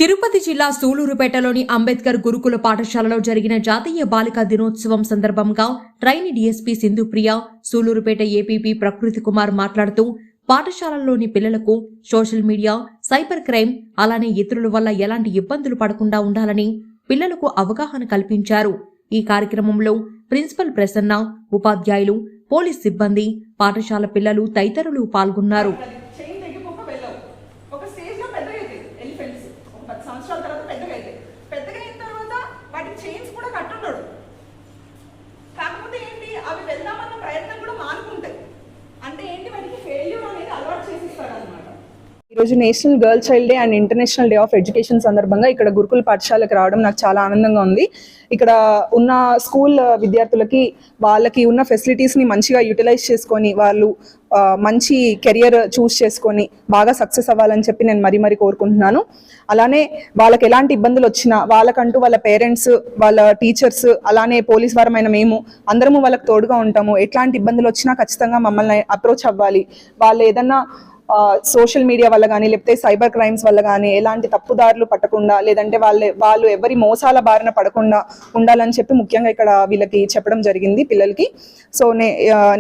తిరుపతి జిల్లా సూలూరుపేటలోని అంబేద్కర్ గురుకుల పాఠశాలలో జరిగిన జాతీయ బాలికా దినోత్సవం సందర్భంగా trainee DSP Sindhupriya, Sullurpeta APP Prakruthi Kumar మాట్లాడుతూ పాఠశాలలోని పిల్లలకు సోషల్ మీడియా, సైబర్ క్రైమ్, అలానే ఇతరుల వల్ల ఎలాంటి ఇబ్బందులు పడకుండా ఉండాలని పిల్లలకు అవగాహన కల్పించారు. ఈ కార్యక్రమంలో ప్రిన్సిపల్ ప్రసన్న, ఉపాధ్యాయులు, పోలీస్ సిబ్బంది, పాఠశాల పిల్లలు తదితరులు పాల్గొన్నారు. అవి వెళ్దామన్న ప్రయత్నం కూడా మానుకుంటాయి. అంటే ఏంటి, వాటికి ఫెయిల్యూర్ అనేది అలవాటు చేసిస్తారు అన్నమాట. ఈరోజు national girl child day and international day of education సందర్భంగా ఇక్కడ గురుకుల పాఠశాలకు రావడం నాకు చాలా ఆనందంగా ఉంది. ఇక్కడ ఉన్న స్కూల్ విద్యార్థులకి వాళ్ళకి ఉన్న ఫెసిలిటీస్ని మంచిగా యూటిలైజ్ చేసుకొని వాళ్ళు మంచి కెరియర్ చూస్ చేసుకొని బాగా సక్సెస్ అవ్వాలని చెప్పి నేను మరీ కోరుకుంటున్నాను. అలానే వాళ్ళకి ఎలాంటి ఇబ్బందులు వచ్చినా వాళ్ళకంటూ వాళ్ళ పేరెంట్స్, వాళ్ళ టీచర్స్, అలానే పోలీస్ వారమైన మేము అందరము వాళ్ళకి తోడుగా ఉంటాము. ఎట్లాంటి ఇబ్బందులు వచ్చినా ఖచ్చితంగా మమ్మల్ని అప్రోచ్ అవ్వాలి. వాళ్ళు ఏదన్నా సోషల్ మీడియా వల్ల కానీ లేకపోతే సైబర్ క్రైమ్స్ వల్ల కానీ ఎలాంటి తప్పుదారులు పట్టకుండా, లేదంటే వాళ్ళు ఎవరి మోసాల బారిన పడకుండా ఉండాలని చెప్పి ముఖ్యంగా ఇక్కడ వీళ్ళకి చెప్పడం జరిగింది పిల్లలకి. సో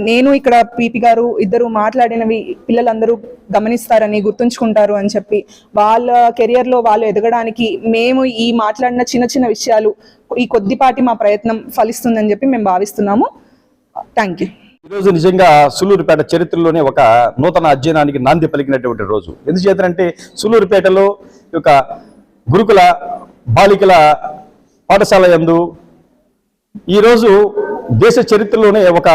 నేను ఇక్కడ పీపీ గారు ఇద్దరు మాట్లాడినవి పిల్లలందరూ గమనిస్తారని, గుర్తుంచుకుంటారు అని చెప్పి వాళ్ళ కెరియర్లో వాళ్ళు ఎదగడానికి మేము ఈ మాట్లాడిన చిన్న విషయాలు, ఈ కొద్దిపాటి మా ప్రయత్నం ఫలిస్తుందని చెప్పి మేము భావిస్తున్నాము. Thank you. ఈరోజు నిజంగా సూలూరుపేట చరిత్రలోనే ఒక నూతన అధ్యయనానికి నాంది పలికినటువంటి రోజు. ఎందుచేతంటే సూలూరుపేటలో ఒక గురుకుల బాలికల పాఠశాల యందు ఈరోజు దేశ చరిత్రలోనే ఒక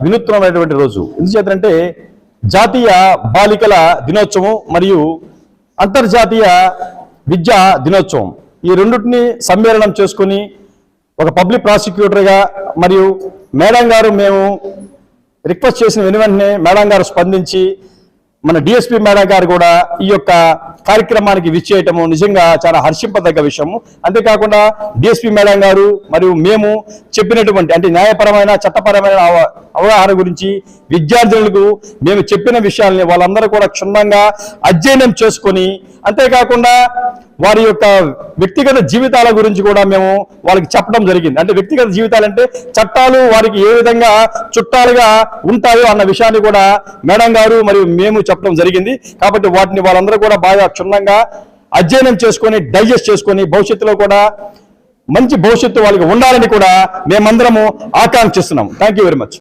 వినూత్నమైనటువంటి రోజు. ఎందుచేతంటే జాతీయ బాలికల దినోత్సవం మరియు అంతర్జాతీయ విద్యా దినోత్సవం, ఈ రెండింటిని సమ్మేళనం చేసుకుని ఒక పబ్లిక్ ప్రాసిక్యూటర్గా మరియు మేడం గారు మేము రిక్వెస్ట్ చేసిన వెంటనే మేడం గారు స్పందించి మన డిఎస్పీ మేడం గారు కూడా ఈ యొక్క కార్యక్రమానికి విచ్చేయటము నిజంగా చాలా హర్షింపదగ్గ విషయము. అంతేకాకుండా డిఎస్పీ మేడం గారు మరియు మేము చెప్పినటువంటి అంటే న్యాయపరమైన చట్టపరమైన అవగాహన గురించి విద్యార్థులకు మేము చెప్పిన విషయాల్ని వాళ్ళందరూ కూడా క్షుణ్ణంగా అధ్యయనం చేసుకొని, అంతేకాకుండా వారి యొక్క వ్యక్తిగత జీవితాల గురించి కూడా మేము వాళ్ళకి చెప్పడం జరిగింది. అంటే వ్యక్తిగత జీవితాలంటే చట్టాలు వారికి ఏ విధంగా చుట్టాలుగా ఉంటాయో అన్న విషయాన్ని కూడా మేడం గారు మరియు మేము చెప్పడం జరిగింది. కాబట్టి వాటిని వాళ్ళందరూ కూడా బాగా క్షుణ్ణంగా అధ్యయనం చేసుకొని, డైజెస్ట్ చేసుకొని భవిష్యత్తులో కూడా మంచి భవిష్యత్తు వాళ్ళకి ఉండాలని కూడా మేమందరము ఆకాంక్షిస్తున్నాం. Thank you very much.